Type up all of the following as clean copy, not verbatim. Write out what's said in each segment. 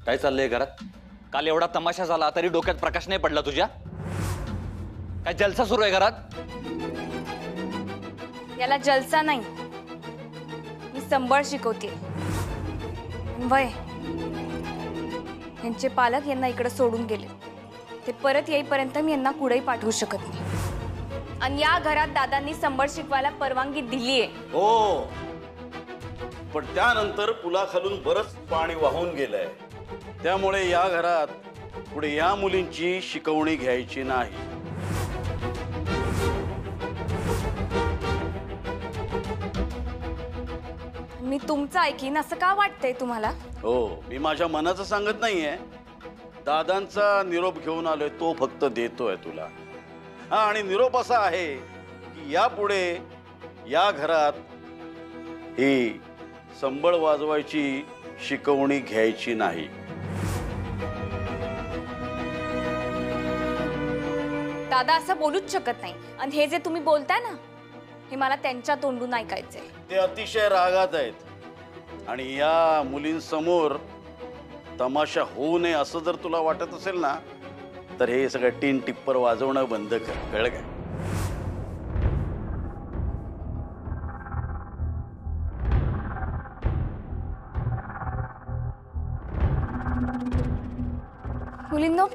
काय चाललंय घरात? काल एवढा तमाशा झाला तरी डोक्यात प्रकाश नाही पडला तुझ्या? काय जलसा सुरू आहे घरात? याला जलसा नाही, मी संबळ शिकवते. वय यांचे पालक यांना इकडे सोडून गेले. ते परत येईपर्यंत मी यांना कुठेही पाठवू शकत नाही. आणि या घरात दादांनी संबळ शिकवायला परवानगी दिली आहे. हो, पण त्यानंतर पुलाखालून बरंच पाणी वाहून गेलंय. त्यामुळे या घरात पुढे या मुलींची शिकवणी घ्यायची नाही. मी तुमचं ऐकीन असं का वाटतंय तुम्हाला? हो, मी माझ्या मनाचं सांगत नाहीये. दादांचा निरोप घेऊन आलोय, तो फक्त देतोय तुला. हा, आणि निरोप असा आहे की यापुढे या घरात ही संबळ वाजवायची शिकवणी घ्यायची नाही. दादा असं बोलूच शकत नाही. आणि हे जे तुम्ही बोलताय ना, हे मला त्यांच्या तोंडून ऐकायचंय. ते अतिशय रागात आहेत आणि या मुलींसमोर तमाशा होऊ नये असं जर तुला वाटत असेल ना, तर हे सगळं टीन टिप्पर वाजवणं बंद कर. कळलं काय? मुलींनो,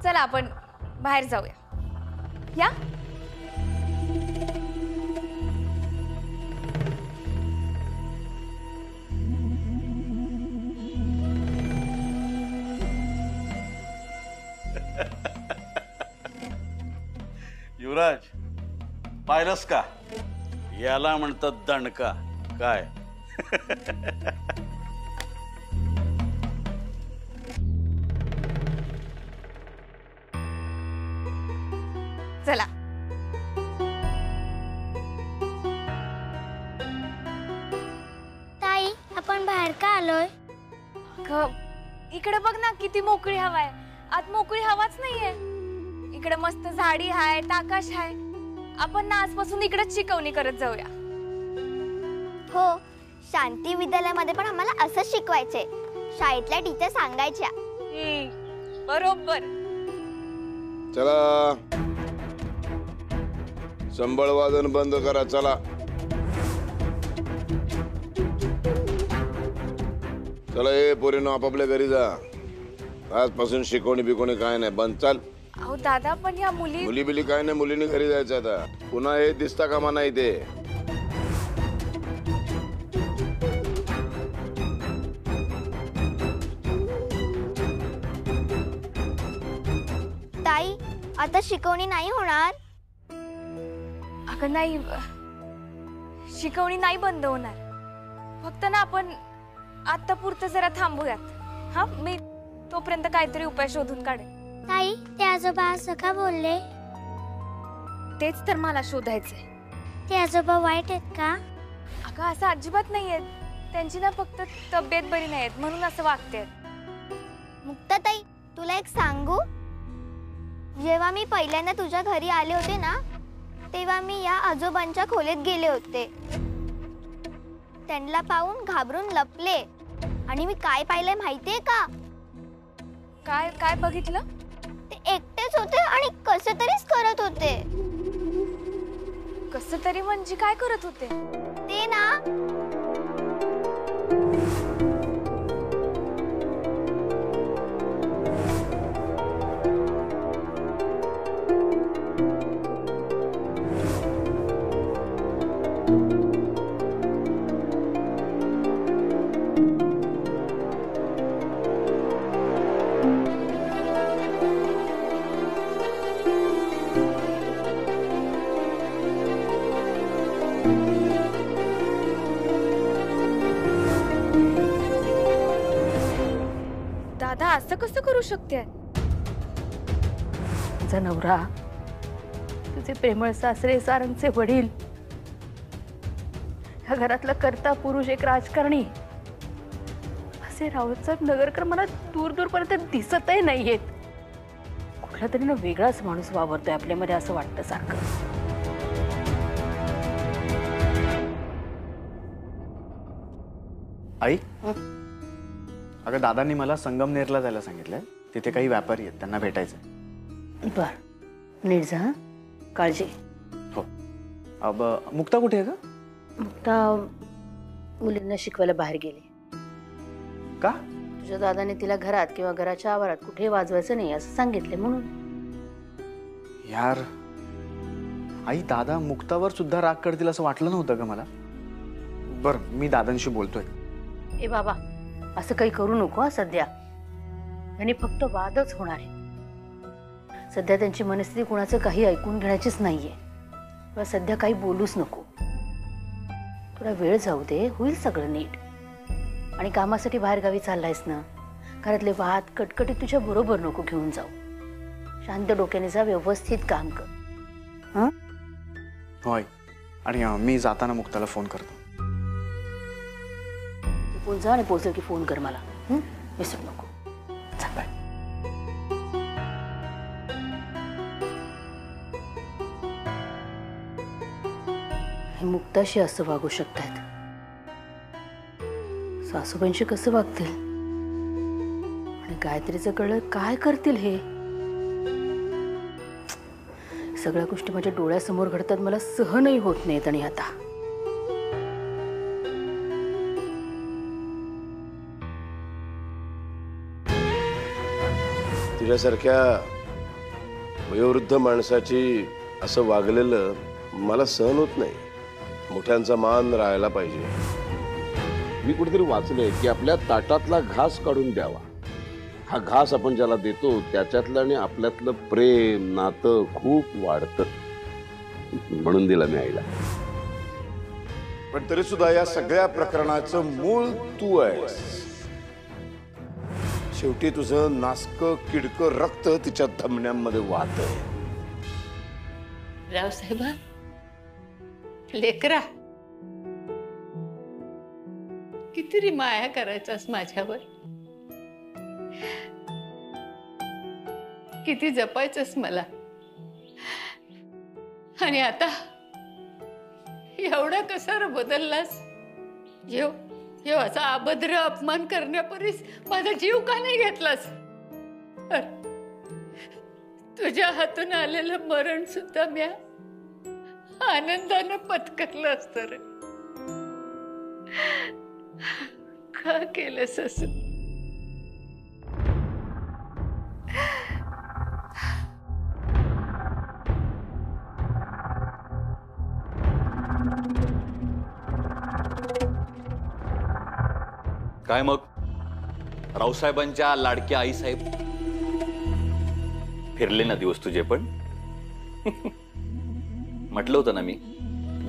चला आपण बाहेर जाऊया. या. युवराज, पाहिलंस का? याला म्हणतात दणका. काय? चला. ताई, आपण बाहेर का आलोय? इकडे बघ ना, किती मोकळी हवा आहे. आत मोकळी हवाच नाहीये. इकडे मस्त झाडी आहे, आकाश आहे. आपण ना आजपासून इकडेच शिकवणी करत जाऊया. हो, शांती विद्यालयामध्ये पण आम्हाला असंच शिकवायचे. शाळेतल्या टीचर सांगायच्या. बरोबर. चला, संबळ वादन बंद करा. चला चला, हे पोरीनो आपापल्या घरी जा. आजपासून शिकवणी बिकवणी काय नाही, बंद. चाल. अहो दादा, पण ह्या मुली बिली काय नाही, मुलींनी घरी जायचं आता. पुन्हा हे दिसता कामा नाही ते. ताई, आता शिकवणी नाही होणार. अगं नाही, शिकवणी नाही बंद होणार. फक्त ना आपण आता पुरतं जरा थांबूयात. हा, मी तोपर्यंत काहीतरी उपाय शोधून काढेन. ताई, ते आजोबा असं का बोलले? तेच तर मला शोधायचंय. ते आजोबा वाईट आहेत का? अगं असं अजिबात नाहीये. त्यांची ना फक्त तब्येत बरी नाही म्हणून असं वागते. मुक्ताताई, तुला एक सांगू? जेव्हा मी पहिल्यांदा तुझ्या घरी आले होते ना, तेव्हा मी या आजोबांच्या खोलीत गेले होते. त्यांना पाहून घाबरून लपले. आणि मी काय पाहिलंय माहितीये का? काय काय बघितलं? ते एकटेच होते आणि कसं तरीच करत होते. कसं तरी म्हणजे काय करत होते? ते ना, दादा असं कसं करू शकते? तुझा नवरा, तुझे प्रेमळ सासरे, सारंगचे वडील, ह्या घरातला कर्ता पुरुष, एक राजकारणी, असे रावसाहेब नगरकर मला दूर दूरपर्यंत दिसतही नाहीयेत. कुठला तरी ना वेगळाच माणूस वावरतोय आपल्यामध्ये असं वाटतं सारखं. आई अगं दादांनी मला संगमनेरला जायला सांगितलंय. तिथे काही व्यापारी आहेत, त्यांना भेटायचं. बर नीट जा हं. काळजी. हो. अब मुक्ता कुठे आहे का? मुक्ता मुलींना शिकवायला बाहेर गेली. का? तुझ्या दादाने तिला घरात किंवा घराच्या आवारात कुठेही वाजवायचं नाही असं सांगितले म्हणून. यार आई, दादा मुक्तावर सुद्धा राग करतील असं वाटलं नव्हतं का मला. बर मी दादांशी बोलतोय. ए बाबा असं काही करू नको हं सध्या. आणि फक्त वादच होणार आहे. सध्या त्यांची मनस्थिती कुणाचं काही ऐकून घेण्याचीच नाहीये. पण सध्या काही बोलूच नको. थोडा वेळ जाऊ दे, होईल सगळं नीट. आणि कामासाठी बाहेर गावी चाललायस ना, घरातले वाद कटकटी तुझ्या बरोबर नको घेऊन जाऊ. शांत डोक्याने जा, व्यवस्थित काम कर. हं? होय. आणि मी जाताना मुक्ताला फोन करतो. तू फोन जा आणि पोहोचल की फोन कर मला. हं? विसरू नको. चल बाय. हे मुक्ताशी असं वागू शकतात, सासूबाईंशी कसं वागतील आणि गायत्रीचं कळलं काय करतील. हे सगळ्या गोष्टी माझ्या डोळ्यासमोर घडतात, मला सहनही होत नाहीत. आणि आता तुझ्यासारख्या वयोवृद्ध माणसाची असं वागलेलं मला सहन होत नाही. मोठ्यांचा मान राहायला पाहिजे. मी कुठेतरी वाचलंय की आपल्या ताटातला घास काढून द्यावा. हा घास आपण ज्याला देतो त्याच्यातलं आणि आपल्यातलं प्रेम नातं खूप वाढतं. म्हणून दिला मी आईला. पण तरी सुद्धा या सगळ्या प्रकरणाचं मूळ तू आहेस. शेवटी तुझं नासकं किडकं रक्त तिच्या धमन्यांमध्ये वाहतंय. रावसाहेबा, लेकरा किती माया करायचास माझ्यावर, किती जपायचंस मला. आणि आता एवढा कसा रे बदललास. येव असा अभद्र अपमान करण्यापरीस माझा जीव का नाही घेतलास. तुझ्या हातून आलेलं मरण सुद्धा मी आनंदानं पत्करलं असतं रे. का केलंस असं. काय मग रावसाहेबांच्या लाडक्या आईसाहेब, फिरले ना दिवस तुझे पण. म्हटलं होतं ना मी,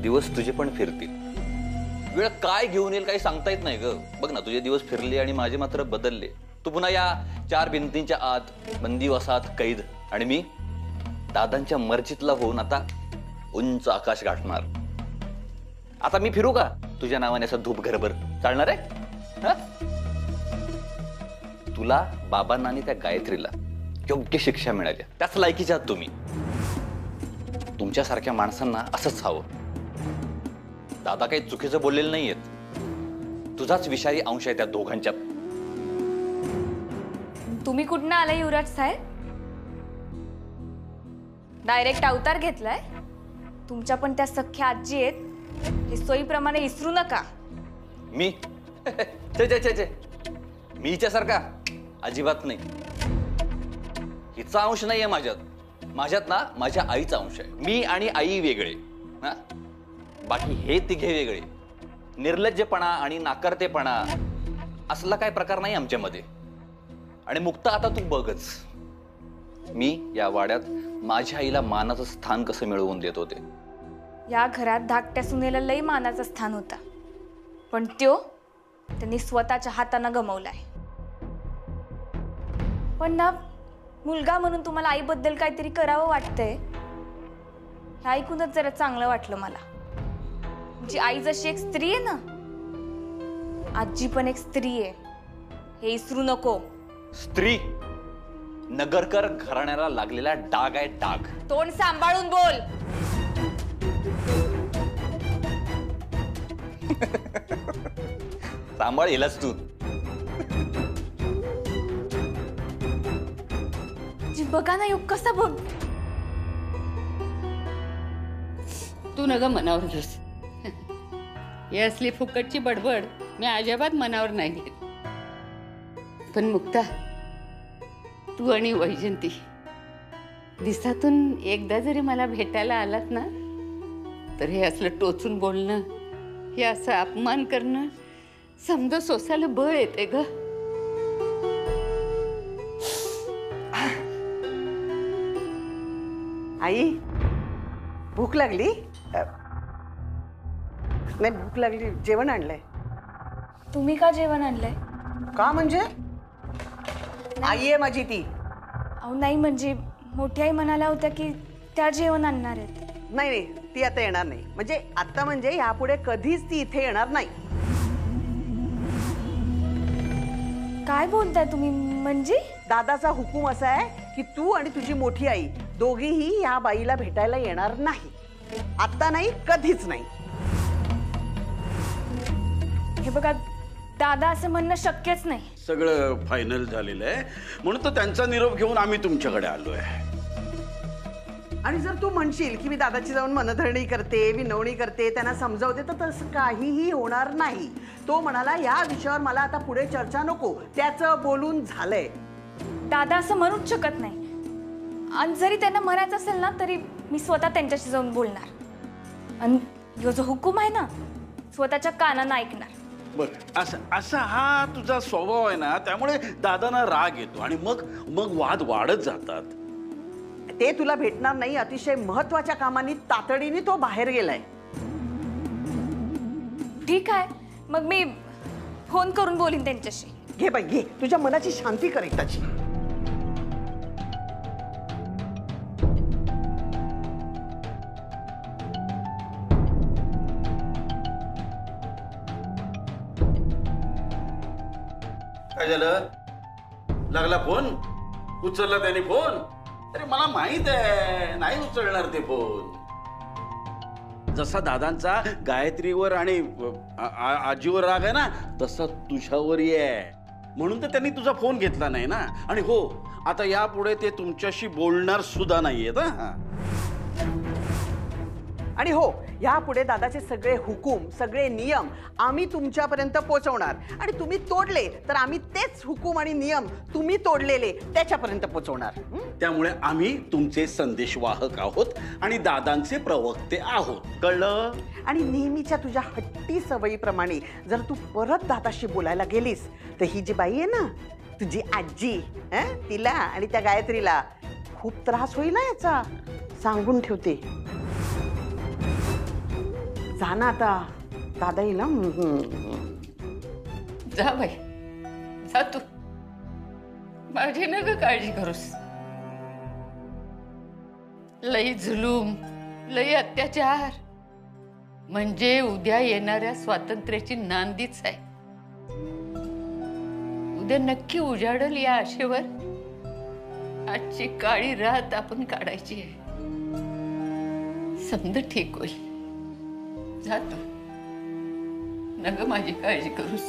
दिवस तुझे पण फिरतील. वेळ काय घेऊन येईल काही सांगता येत नाही ग. बघ ना, तुझे दिवस फिरले आणि माझे मात्र बदलले. तू पुन्हा या चार भिंतींच्या आत बंदिवासात कैद, आणि मी दादांच्या मर्जीतला होऊन आता उंच आकाश गाठणार. आता मी फिरू का तुझ्या नावाने असं धूप घरभर? चालणार आहे? तुला बाबांना आणि त्या गायत्रीला योग्य शिक्षा मिळाल्या, त्याच लायकीच्या आहात तुम्ही. तुमच्यासारख्या माणसांना असंच हवं. दादा काही चुकीचं बोललेलं नाहीयेत. तुझाच विषारी अंश आहे त्या दोघांच्यात. तुम्ही कुठनं आलाय युवराज साहेब? डायरेक्ट अवतार घेतलाय. तुमच्या पण त्या सख्या आजी आहेत हे सोयीप्रमाणे विसरू नका. मी चे मीच्या सारखा अजिबात नाही. हिचा अंश नाहीये माझ्यात. माझ्यात ना माझ्या आईचा अंश आहे. मी आणि आई वेगळे, हा, बाकी हे तिघे वेगळे. निर्लज्जपणा आणि नाकारतेपणा असला काय प्रकार नाही आमच्यामध्ये. आणि मुक्ता, आता तू बघच, मी या वाड्यात माझ्या आईला मानाचं स्थान कसं मिळवून देत होते. या घरात धाकट्या सुनेला लई मानाचं स्थान होता, पण त्यो त्यांनी स्वतःच्या हाताने गमावलाय. पण ना, मुलगा म्हणून तुम्हाला आईबद्दल काहीतरी करावं वाटतंय हे ऐकूनच जरा चांगलं वाटलं मला. जी आई जशी एक स्त्री आहे ना, आजी पण एक स्त्री आहे हे विसरू नको. स्त्री नगरकर घराण्याला लागलेला डाग आहे, डाग. तोंड सांभाळून बोल. सांभाळ येलास तू. जी बघा ना योग कसा बघ. तू नग मनावर घेस. ही असली फुकटची बडबड मी अजिबात मनावर नाही घेत. पण मुक्ता, तू आणि वैजंती दिवसातून एकदा जरी मला भेटायला आलात ना, तर हे असलं टोचून बोलणं, हे असं अपमान करणं समजा सोसायला बळ येते ग. आई, भूक लागली? नाही, भूक लागली. जेवण आणलंय. तुम्ही का जेवण आणलंय? का म्हणजे? आई आहे माझी ती. अहो नाही, म्हणजे मोठी आई म्हणाल्या होत्या की त्या जेवण आणणार आहेत. नाही नाही, ती आता येणार नाही. म्हणजे आता म्हणजे यापुढे कधीच ती इथे येणार नाही. काय बोलताय तुम्ही? म्हणजे दादाचा हुकूम असा आहे की तू आणि तुझी मोठी आई दोघीही या बाईला भेटायला येणार नाही. आता नाही, कधीच नाही. हे बघा दादा, असं म्हणणं शक्यच नाही. सगळं फायनल झालेलं आहे म्हणून तर त्यांचा निरोप घेऊन आम्ही तुमच्याकडे आलोय. आणि जर तू म्हणशील की मी दादाची जाऊन मनधरणी करते, विनवणी करते, त्यांना समजावते, तर तसं काहीही होणार नाही. तो म्हणाला या विषयावर मला आता पुढे चर्चा नको, त्याचं बोलून झालंय. दादा असं म्हणूच शकत नाही. आणि जरी त्यांना म्हणायचं असेल ना, तरी मी स्वतः त्यांच्याशी जाऊन बोलणार. आणि जो जो हुकूम आहे ना, स्वतःच्या कानानं ऐकणार. बरं, असा हा तुझा स्वभाव आहे ना, त्यामुळे दादांना राग येतो आणि मग वाद वाढत जातात. ते तुला भेटणार नाही. अतिशय महत्वाच्या कामानी तातडीने तो बाहेर गेलाय. ठीक आहे, मग मी फोन करून बोलीन त्यांच्याशी. घे बाई घे, तुझ्या मनाची शांती कर एकदाची. काय झालं? लागला फोन? उचलला त्याने फोन? अरे मला माहित आहे नाही उचलणार ते फोन. जसा दादांचा गायत्रीवर आणि आजीवर राग आहे ना, तसा तुझ्यावरही आहे. म्हणून तर त्यांनी तुझा फोन घेतला नाही ना. आणि हो, आता यापुढे ते तुमच्याशी बोलणार सुद्धा नाहीयेत. आणि हो, यापुढे दादाचे सगळे हुकूम, सगळे नियम आम्ही तुमच्यापर्यंत पोहोचवणार. आणि तुम्ही तोडले तर आम्ही तेच हुकूम आणि नियम तुम्ही तोडलेले त्याच्यापर्यंत पोहोचवणार. त्यामुळे आम्ही तुमचे संदेशवाहक आहोत आणि दादांचे प्रवक्ते आहोत. कळलं? आणि नेहमीच्या तुझ्या हट्टी सवयीप्रमाणे जर तू परत दादाशी बोलायला गेलीस तर ही जी बाई आहे ना, तुझी आजी, तिला आणि त्या गायत्रीला खूप त्रास होईल ना याचा. सांगून ठेवते. जा ना आता, दादा येईल. जा बाई, जा तू. माझी नका काळजी करूस. लई जुलूम, लई अत्याचार म्हणजे उद्या येणाऱ्या स्वातंत्र्याची नांदीच आहे. उद्या नक्की उजाडल या आशेवर आजची काळी रात आपण काढायची आहे. समज ठीक होईल. जा तू, नग माझी काळजी करूस.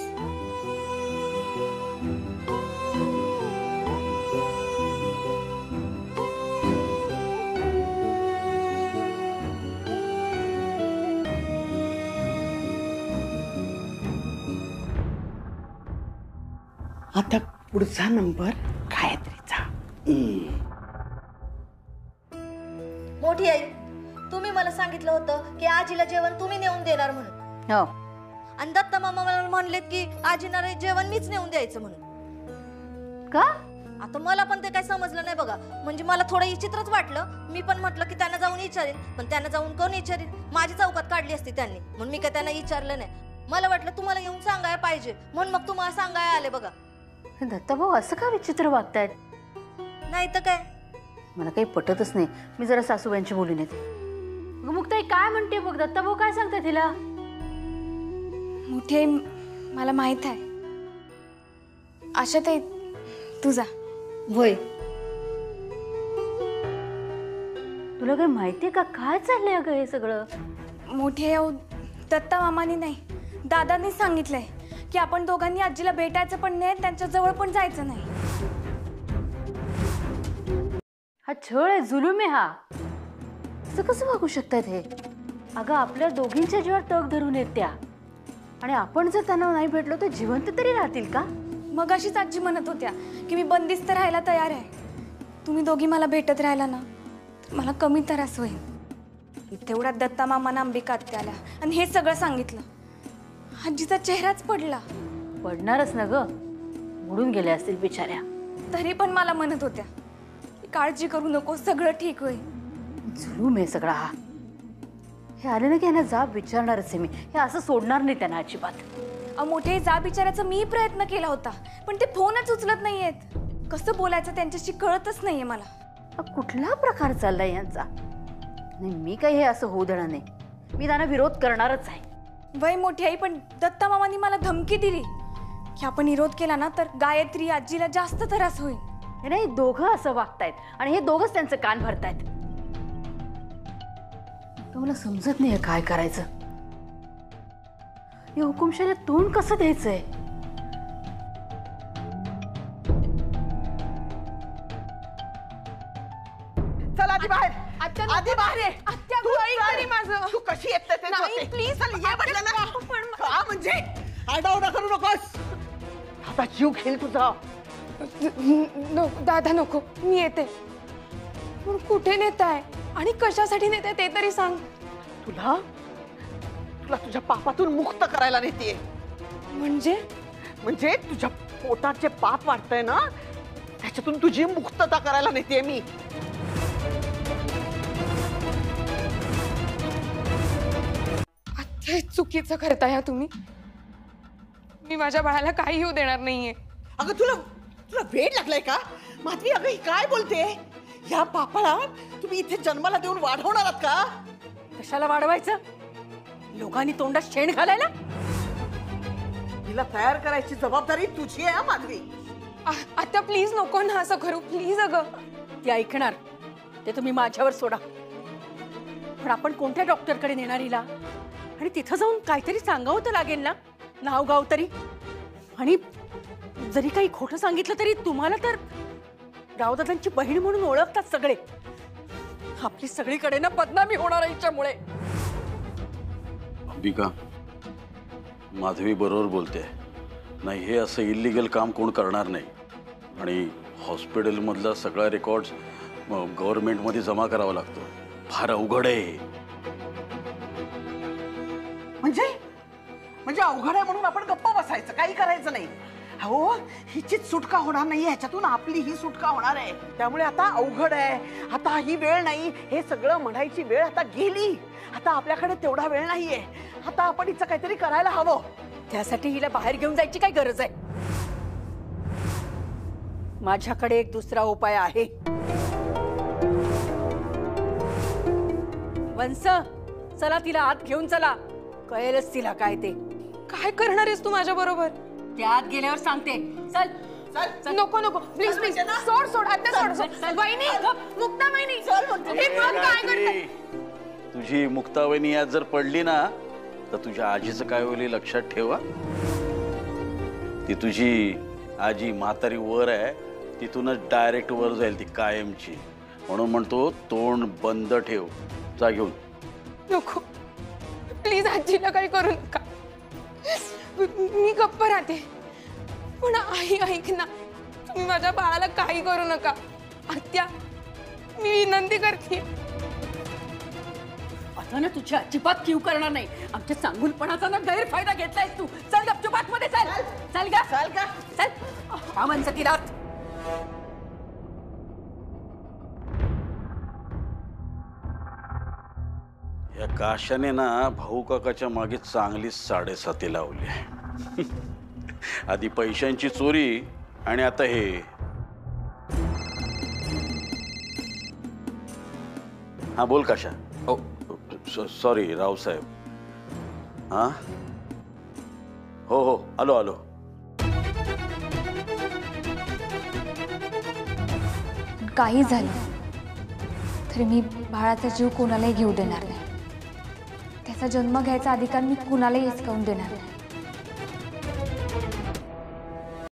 आता पुढचा नंबर गायत्रीचा. मोठी आई, तुम्ही मला सांगितलं होतं की आजीला जेवण तुम्ही नेऊन देणार म्हणून. हो. आणि दत्ता मामा मला म्हणलेत की आजीना जेवण मीच नेऊन द्यायचं म्हणून. का? आता मला पण ते काही समजलं नाही बघा. म्हणजे मला थोडं विचित्रच वाटलं. मी पण म्हटलं की त्यांना जाऊन विचारेन, पण त्यांना जाऊन कोण विचारेन? माझी चौकात काढली असती त्यांनी, म्हणून मी काय त्यांना विचारलं नाही. मला वाटलं तुम्हाला येऊन सांगायला पाहिजे, म्हणून मग तुम्हाला सांगायला आले बघा. दत्ताभाऊ असं का विचित्र वागतायत? नाही तर काय, मला काही पटतच नाही. मी जरा सासूबाईंची बोलून येते. मुक्ताई काय म्हणते बघ, दत्ताभाऊ काय सांगते तिला? मोठी आई, मला माहित आहे. आशाताई, तुझा होय. तुला काय माहितीये का काय चाललंय अगं हे सगळं? मोठी आई, दत्ता मामानी नाही दादांनी सांगितलंय की आपण दोघांनी आजीला भेटायचं पण नाही, त्यांच्या जवळ पण जायचं नाही. हा छळ आहे, जुलूम आहे हा. असं कसं वागू शकतात हे? अगं आपल्या दोघींच्या जीवावर तग धरून येत त्या, आणि आपण जर त्यांना नाही भेटलो तर जिवंत तरी राहतील का? मग अशीच आजी म्हणत होत्या की मी बंदिस्त राहायला तयार आहे. तुम्ही दोघी मला भेटत राहिला ना तर मला कमी त्रास होईल. तेवढ्यात दत्ता मामाना अंबिका आत्या आल्या आणि हे सगळं सांगितलं. आजीचा चेहराच पडला. पडणारच ना ग, बुडून गेले असतील बिचाऱ्या. तरी पण मला म्हणत होत्या की काळजी करू नको, सगळं ठीक होईल. जुलूम आहे सगळा हा. हे आले ना की यांना जाब विचारणारच आहे मी. हे असं सोडणार नाही त्यांना अजिबात. मोठे जा बिचारायचा मी प्रयत्न केला होता पण ते फोनच उचलत नाहीयेत. कसं बोलायचं त्यांच्याशी कळतच नाहीये मला. कुठला प्रकार चाललाय यांचा? नाही, मी काही हे असं होऊ देणार नाही. मी त्यांना विरोध करणारच आहे. वय मोठी आई, पण दत्ता मामांनी मला धमकी दिली की आपण विरोध केला ना तर गायत्री आजीला जास्त त्रास होईल. हे नाही, दोघं असं वागतायत आणि हे दोघंच त्यांचं कान भरतायत. मला समजत नाही काय करायचं. या हुकुमशाहीला तोंड कसं द्यायचंय? चल आधी बाहेर, आधी बाहेर ये. आत्या, तू ऐक चल. तरी माझं. तू कशी येते ते नाही, होते. please. चल ये म्हटलं ना. का म्हणजे आरडाओरडा करू नकोस. आता जीव घेईल तुझा. दादा नको, मी येते. पण कुठे नेताय आणि कशासाठी नेताय ते तरी सांग. तुला तुला तुझ्या पापातून मुक्त करायला नेते. म्हणजे तुझ्या पोटात जे पाप वाटतंय ना त्याच्यातून तुझी मुक्तता करायला नेते मी. हे चुकीचं करताय तुम्ही. मी माझ्या बाळाला काही होऊ देणार नाहीये. अगं तुला वेळ लागलाय का माधवी? अगं ही काय बोलते? या पापाला तुम्ही इथे जन्माला देऊन वाढवणार आहात का? कशाला वाढवायचं? लोकांनी तोंडात शेण घालायला? तिला तयार करायची जबाबदारी तुझी आहे माधवी. आता प्लीज नको ना असं करू, प्लीज. अगं ती ऐकणार ते तुम्ही माझ्यावर सोडा. पण आपण कोणत्या डॉक्टरकडे नेणार हिला? आणि तिथं जाऊन काहीतरी सांगावं तर लागेल ना, नाव गाव तरी. आणि जरी काही खोटं सांगितलं तरी तुम्हाला तर रावदादांची बहीण म्हणून ओळखतात सगळे. आपली सगळीकडे ना बदनामी होणार आहे हिच्यामुळे. अंबिका, माधवी बरोबर बोलते. नाही, हे असं इलिगल काम कोण करणार नाही. आणि हॉस्पिटलमधला सगळा रेकॉर्ड्स गव्हर्नमेंटमध्ये जमा करावा लागतो. फार अवघड आहे. म्हणजे अवघड आहे म्हणून आपण गप्प बसायचं, काही करायचं नाही? हो, हिचीच सुटका होणार नाही, ह्याच्यातून आपली ही सुटका होणार आहे. त्यामुळे आता अवघड आहे. आता ही वेळ नाही. हे सगळं म्हणायची वेळ आता गेली. आता आपल्याकडे तेवढा वेळ नाहीये. आता आपण हिचं काहीतरी करायला हवं. त्यासाठी हिला बाहेर घेऊन जायची काय गरज आहे? माझ्याकडे एक दुसरा उपाय आहे. वंस, चला तिला आत घेऊन चला. कळेलच तिला काय ते. काय करणार आहेस तू माझ्या बरोबर? त्या आत गेल्यावर सांगते. चल चल. नको प्लीज प्लीज. सोड आता सोड. वहिनी, मुक्ता वहिनी, हे बघ काय करताय. तुझी मुक्तावहिनी यात जर पडली ना तर तुझ्या आजीचं काय होईल लक्षात ठेवा. ती तुझी आजी म्हातारी वर आहे, तिथूनच डायरेक्ट वर जाईल ती कायमची. म्हणून म्हणतो तोंड बंद ठेव. जा घेऊन. नको प्लीज, आजीला काही करू नका. मी गप्प राहते. पण आई ऐक ना, तुम्ही माझ्या बाळाला काही करू नका. आत्या, मी विनंती करते. आता ना तुझी अजिबात कीव करणार नाही. आमच्या चांगुलपणाचा ना गैरफायदा घेतलायस तू. चल गपचूप आतमध्ये चल. चल का चल. हा म्हणचं तिला. या काशाने ना भाऊ काकाच्या मागे चांगली साडेसाती लावली. आधी पैशांची चोरी आणि आता हे. हा बोल काशा. ओ सॉरी रावसाहेब. हा हो आलो. काही झालं तरी मी बाळाचा जीव कोणालाही घेऊ देणार नाही. त्याचा जन्म घ्यायचा अधिकार मी कुणालाही हिसकावून देणार नाही.